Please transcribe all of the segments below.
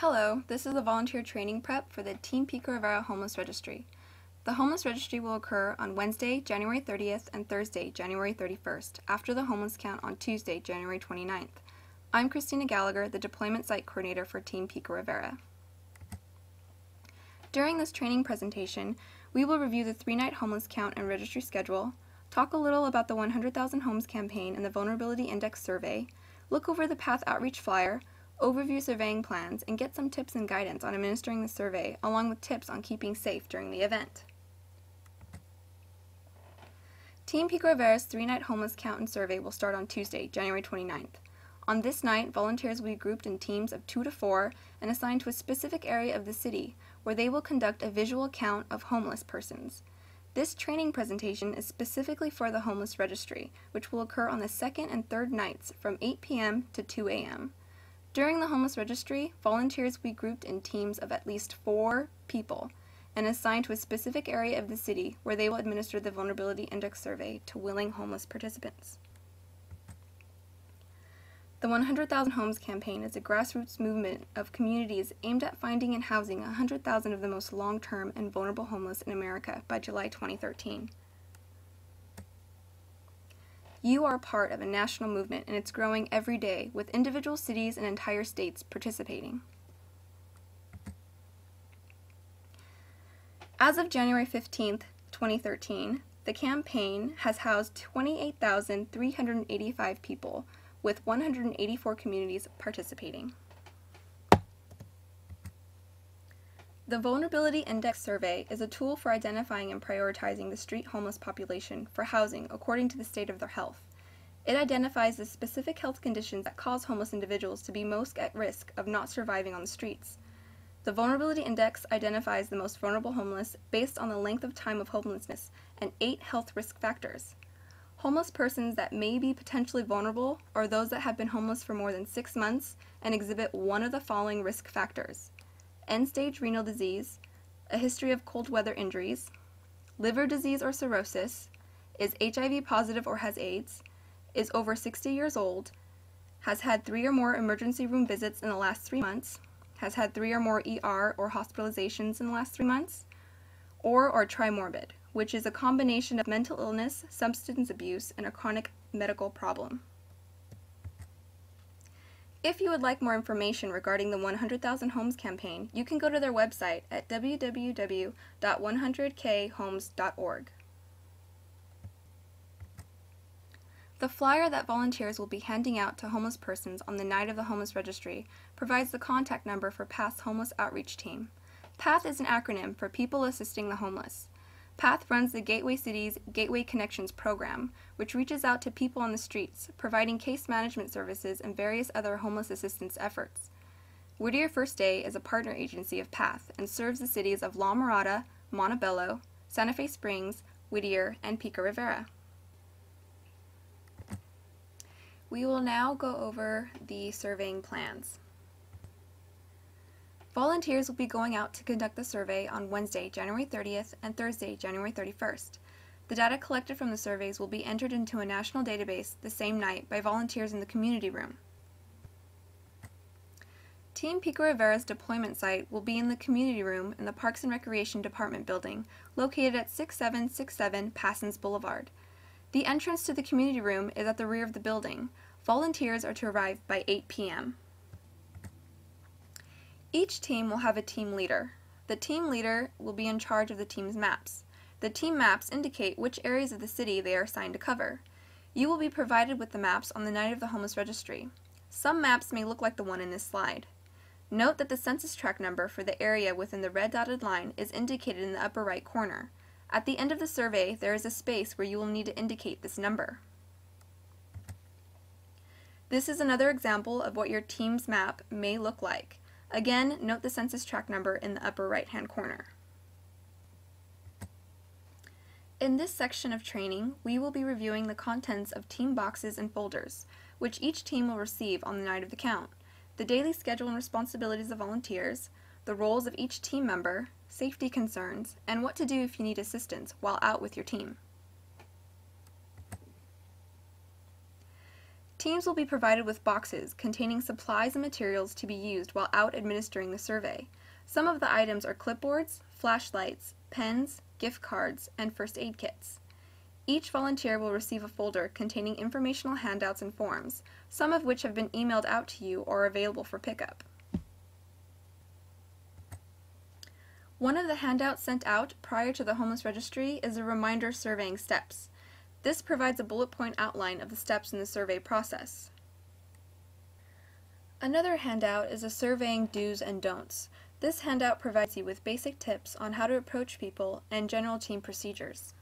Hello, this is the volunteer training prep for the Team Pico Rivera Homeless Registry. The Homeless Registry will occur on Wednesday, January 30th and Thursday, January 31st, after the homeless count on Tuesday, January 29th. I'm Christina Gallagher, the Deployment Site Coordinator for Team Pico Rivera. During this training presentation, we will review the 3-night homeless count and registry schedule, talk a little about the 100,000 Homes campaign and the Vulnerability Index survey, look over the PATH outreach flyer, overview surveying plans, and get some tips and guidance on administering the survey, along with tips on keeping safe during the event. Team Pico Rivera's 3-night homeless count and survey will start on Tuesday, January 29th. On this night, volunteers will be grouped in teams of 2 to 4 and assigned to a specific area of the city, where they will conduct a visual count of homeless persons. This training presentation is specifically for the Homeless Registry, which will occur on the 2nd and 3rd nights from 8 p.m. to 2 a.m. During the Homeless Registry, volunteers will be grouped in teams of at least 4 people and assigned to a specific area of the city where they will administer the Vulnerability Index survey to willing homeless participants. The 100,000 Homes campaign is a grassroots movement of communities aimed at finding and housing 100,000 of the most long-term and vulnerable homeless in America by July 2013. You are part of a national movement, and it's growing every day, with individual cities and entire states participating. As of January 15th, 2013, the campaign has housed 28,385 people, with 184 communities participating. The Vulnerability Index Survey is a tool for identifying and prioritizing the street homeless population for housing according to the state of their health. It identifies the specific health conditions that cause homeless individuals to be most at risk of not surviving on the streets. The Vulnerability Index identifies the most vulnerable homeless based on the length of time of homelessness and 8 health risk factors. Homeless persons that may be potentially vulnerable are those that have been homeless for more than 6 months and exhibit one of the following risk factors: end-stage renal disease, a history of cold weather injuries, liver disease or cirrhosis, is HIV positive or has AIDS, is over 60 years old, has had 3 or more emergency room visits in the last 3 months, has had 3 or more ER or hospitalizations in the last 3 months, or are trimorbid, which is a combination of mental illness, substance abuse, and a chronic medical problem. If you would like more information regarding the 100,000 Homes campaign, you can go to their website at www.100khomes.org. The flyer that volunteers will be handing out to homeless persons on the night of the Homeless Registry provides the contact number for PATH's Homeless Outreach Team. PATH is an acronym for People Assisting the Homeless. PATH runs the Gateway Cities Gateway Connections program, which reaches out to people on the streets, providing case management services and various other homeless assistance efforts. Whittier First Day is a partner agency of PATH and serves the cities of La Mirada, Montebello, Santa Fe Springs, Whittier, and Pico Rivera. We will now go over the surveying plans. Volunteers will be going out to conduct the survey on Wednesday, January 30th and Thursday, January 31st. The data collected from the surveys will be entered into a national database the same night by volunteers in the community room. Team Pico Rivera's deployment site will be in the community room in the Parks and Recreation Department building, located at 6767 Passons Boulevard. The entrance to the community room is at the rear of the building. Volunteers are to arrive by 8 p.m. Each team will have a team leader. The team leader will be in charge of the team's maps. The team maps indicate which areas of the city they are assigned to cover. You will be provided with the maps on the night of the Homeless Registry. Some maps may look like the one in this slide. Note that the census tract number for the area within the red dotted line is indicated in the upper right corner. At the end of the survey, there is a space where you will need to indicate this number. This is another example of what your team's map may look like. Again, note the census tract number in the upper right-hand corner. In this section of training, we will be reviewing the contents of team boxes and folders, which each team will receive on the night of the count, the daily schedule and responsibilities of volunteers, the roles of each team member, safety concerns, and what to do if you need assistance while out with your team. Teams will be provided with boxes containing supplies and materials to be used while out administering the survey. Some of the items are clipboards, flashlights, pens, gift cards, and first aid kits. Each volunteer will receive a folder containing informational handouts and forms, some of which have been emailed out to you or are available for pickup. One of the handouts sent out prior to the homeless registry is a reminder surveying steps. This provides a bullet point outline of the steps in the survey process. Another handout is a surveying do's and don'ts. This handout provides you with basic tips on how to approach people and general team procedures.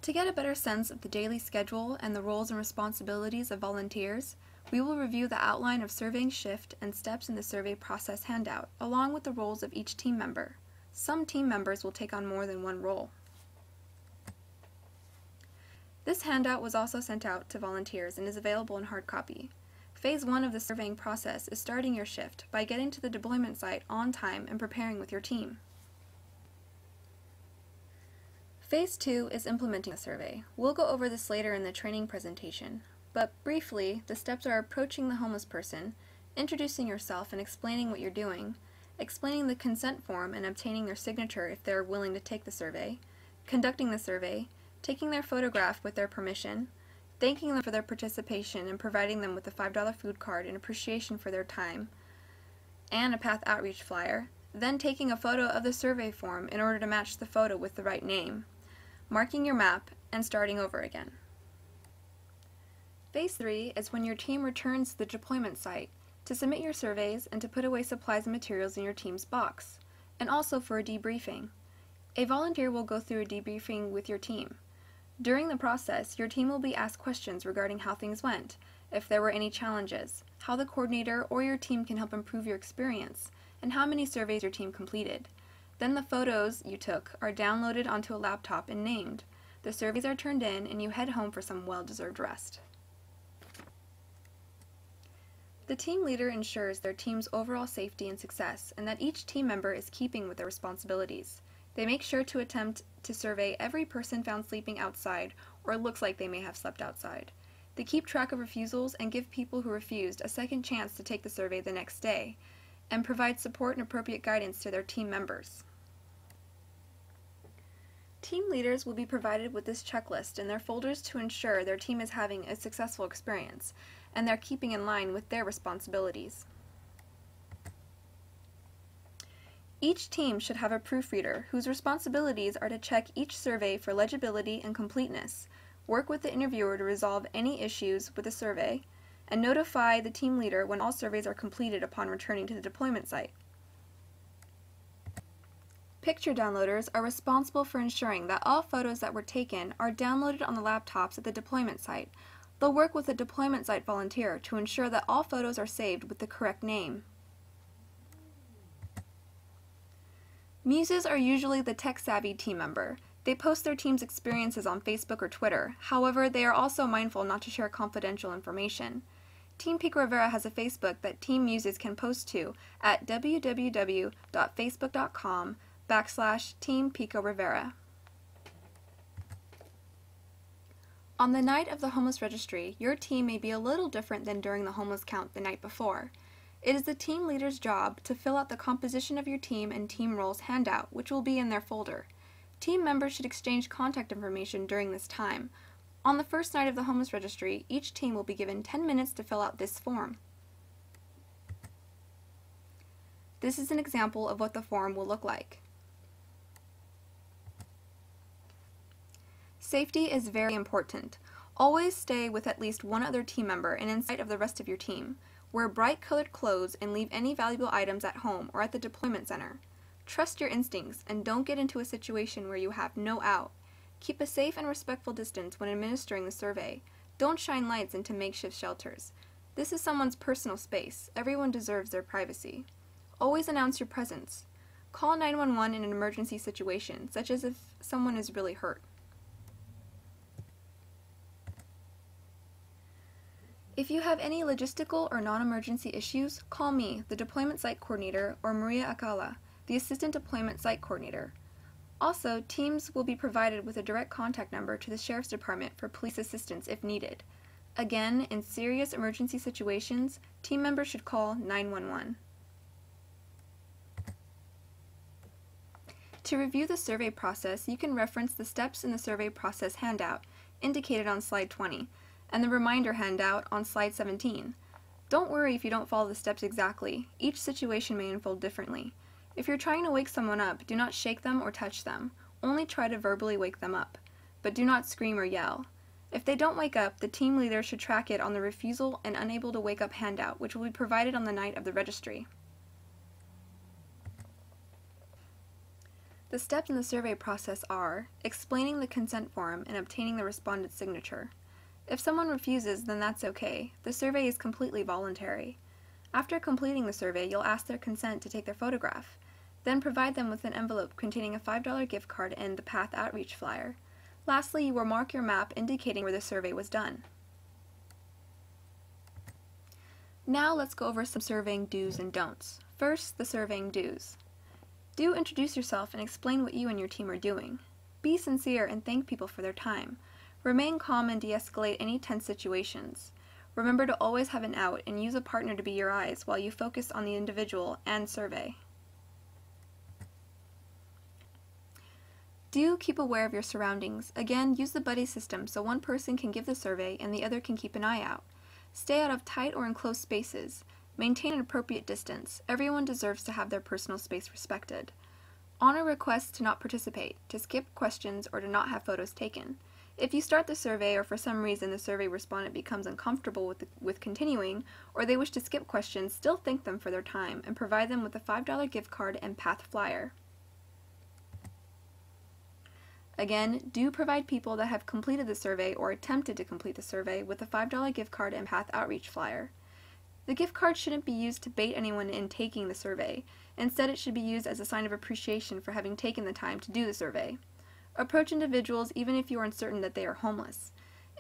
To get a better sense of the daily schedule and the roles and responsibilities of volunteers, we will review the outline of surveying shift and steps in the survey process handout, along with the roles of each team member. Some team members will take on more than one role. This handout was also sent out to volunteers and is available in hard copy. Phase 1 of the surveying process is starting your shift by getting to the deployment site on time and preparing with your team. Phase 2 is implementing the survey. We'll go over this later in the training presentation, but briefly, the steps are approaching the homeless person, introducing yourself and explaining what you're doing, explaining the consent form and obtaining their signature if they're willing to take the survey, conducting the survey, taking their photograph with their permission, thanking them for their participation and providing them with a $5 food card in appreciation for their time, and a Path Outreach flyer, then taking a photo of the survey form in order to match the photo with the right name, marking your map, and starting over again. Phase 3 is when your team returns to the deployment site to submit your surveys and to put away supplies and materials in your team's box, and also for a debriefing. A volunteer will go through a debriefing with your team. During the process, your team will be asked questions regarding how things went, if there were any challenges, how the coordinator or your team can help improve your experience, and how many surveys your team completed. Then the photos you took are downloaded onto a laptop and named. The surveys are turned in and you head home for some well-deserved rest. The team leader ensures their team's overall safety and success and that each team member is keeping with their responsibilities. They make sure to attempt to survey every person found sleeping outside or looks like they may have slept outside. They keep track of refusals and give people who refused a second chance to take the survey the next day, and provide support and appropriate guidance to their team members. Team leaders will be provided with this checklist in their folders to ensure their team is having a successful experience, and they're keeping in line with their responsibilities. Each team should have a proofreader whose responsibilities are to check each survey for legibility and completeness, work with the interviewer to resolve any issues with the survey, and notify the team leader when all surveys are completed upon returning to the deployment site. Picture downloaders are responsible for ensuring that all photos that were taken are downloaded on the laptops at the deployment site. They'll work with a deployment site volunteer to ensure that all photos are saved with the correct name. Muses are usually the tech-savvy team member. They post their team's experiences on Facebook or Twitter. However, they are also mindful not to share confidential information. Team Pico Rivera has a Facebook that Team Muses can post to at www.facebook.com/Team Pico Rivera. On the night of the homeless registry, your team may be a little different than during the homeless count the night before. It is the team leader's job to fill out the composition of your team and team roles handout, which will be in their folder. Team members should exchange contact information during this time. On the first night of the homeless registry, each team will be given 10 minutes to fill out this form. This is an example of what the form will look like. Safety is very important. Always stay with at least one other team member and in sight of the rest of your team. Wear bright-colored clothes and leave any valuable items at home or at the deployment center. Trust your instincts and don't get into a situation where you have no out. Keep a safe and respectful distance when administering the survey. Don't shine lights into makeshift shelters. This is someone's personal space. Everyone deserves their privacy. Always announce your presence. Call 911 in an emergency situation, such as if someone is really hurt. If you have any logistical or non-emergency issues, call me, the Deployment Site Coordinator, or Maria Acala, the Assistant Deployment Site Coordinator. Also, teams will be provided with a direct contact number to the Sheriff's Department for police assistance if needed. Again, in serious emergency situations, team members should call 911. To review the survey process, you can reference the steps in the survey process handout, indicated on slide 20, and the reminder handout on slide 17. Don't worry if you don't follow the steps exactly. Each situation may unfold differently. If you're trying to wake someone up, do not shake them or touch them. Only try to verbally wake them up, but do not scream or yell. If they don't wake up, the team leader should track it on the refusal and unable to wake up handout, which will be provided on the night of the registry. The steps in the survey process are explaining the consent form and obtaining the respondent's signature. If someone refuses, then that's okay. The survey is completely voluntary. After completing the survey, you'll ask their consent to take their photograph. Then provide them with an envelope containing a $5 gift card and the Path Outreach flyer. Lastly, you will mark your map indicating where the survey was done. Now let's go over some surveying do's and don'ts. First, the surveying do's. Do introduce yourself and explain what you and your team are doing. Be sincere and thank people for their time. Remain calm and de-escalate any tense situations. Remember to always have an out and use a partner to be your eyes while you focus on the individual and survey. Do keep aware of your surroundings. Again, use the buddy system so one person can give the survey and the other can keep an eye out. Stay out of tight or enclosed spaces. Maintain an appropriate distance. Everyone deserves to have their personal space respected. Honor requests to not participate, to skip questions, or to not have photos taken. If you start the survey or for some reason the survey respondent becomes uncomfortable with continuing, or they wish to skip questions, still thank them for their time and provide them with a $5 gift card and Path flyer. Again, do provide people that have completed the survey or attempted to complete the survey with a $5 gift card and Path Outreach flyer. The gift card shouldn't be used to bait anyone in taking the survey. Instead, it should be used as a sign of appreciation for having taken the time to do the survey. Approach individuals even if you are uncertain that they are homeless.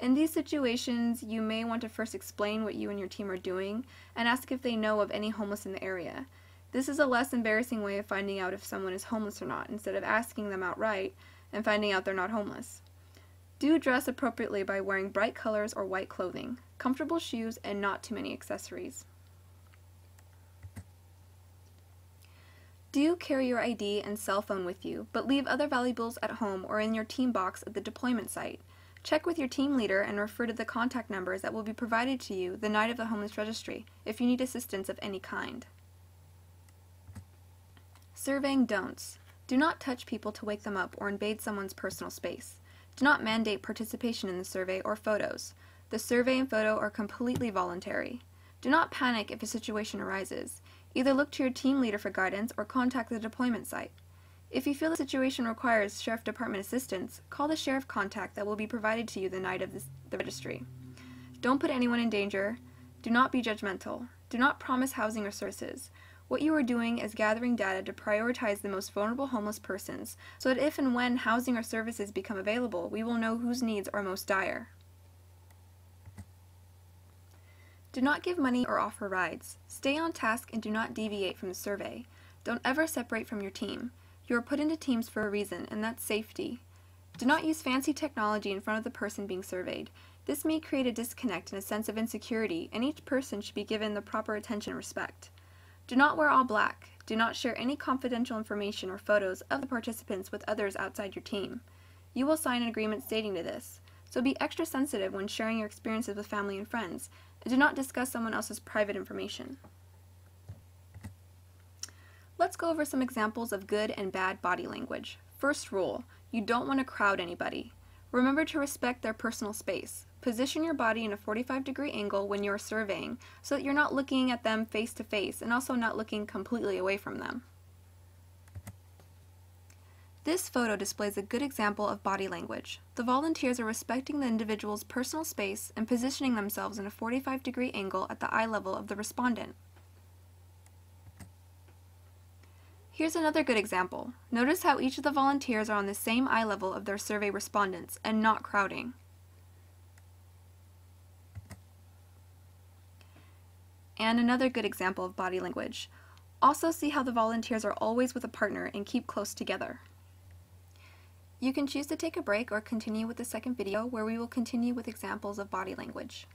In these situations, you may want to first explain what you and your team are doing and ask if they know of any homeless in the area. This is a less embarrassing way of finding out if someone is homeless or not, instead of asking them outright and finding out they're not homeless. Do dress appropriately by wearing bright colors or white clothing, comfortable shoes, and not too many accessories. Do carry your ID and cell phone with you, but leave other valuables at home or in your team box at the deployment site. Check with your team leader and refer to the contact numbers that will be provided to you the night of the homeless registry if you need assistance of any kind. Surveying don'ts. Do not touch people to wake them up or invade someone's personal space. Do not mandate participation in the survey or photos. The survey and photo are completely voluntary. Do not panic if a situation arises. Either look to your team leader for guidance or contact the deployment site. If you feel the situation requires Sheriff Department assistance, call the sheriff contact that will be provided to you the night of the registry. Don't put anyone in danger. Do not be judgmental. Do not promise housing or services. What you are doing is gathering data to prioritize the most vulnerable homeless persons so that if and when housing or services become available, we will know whose needs are most dire. Do not give money or offer rides. Stay on task and do not deviate from the survey. Don't ever separate from your team. You are put into teams for a reason, and that's safety. Do not use fancy technology in front of the person being surveyed. This may create a disconnect and a sense of insecurity, and each person should be given the proper attention and respect. Do not wear all black. Do not share any confidential information or photos of the participants with others outside your team. You will sign an agreement stating to this, so be extra sensitive when sharing your experiences with family and friends, and do not discuss someone else's private information. Let's go over some examples of good and bad body language. First rule, you don't want to crowd anybody. Remember to respect their personal space. Position your body in a 45-degree angle when you're surveying so that you're not looking at them face to face and also not looking completely away from them. This photo displays a good example of body language. The volunteers are respecting the individual's personal space and positioning themselves in a 45-degree angle at the eye level of the respondent. Here's another good example. Notice how each of the volunteers are on the same eye level of their survey respondents and not crowding. And another good example of body language. Also see how the volunteers are always with a partner and keep close together. You can choose to take a break or continue with the second video where we will continue with examples of body language.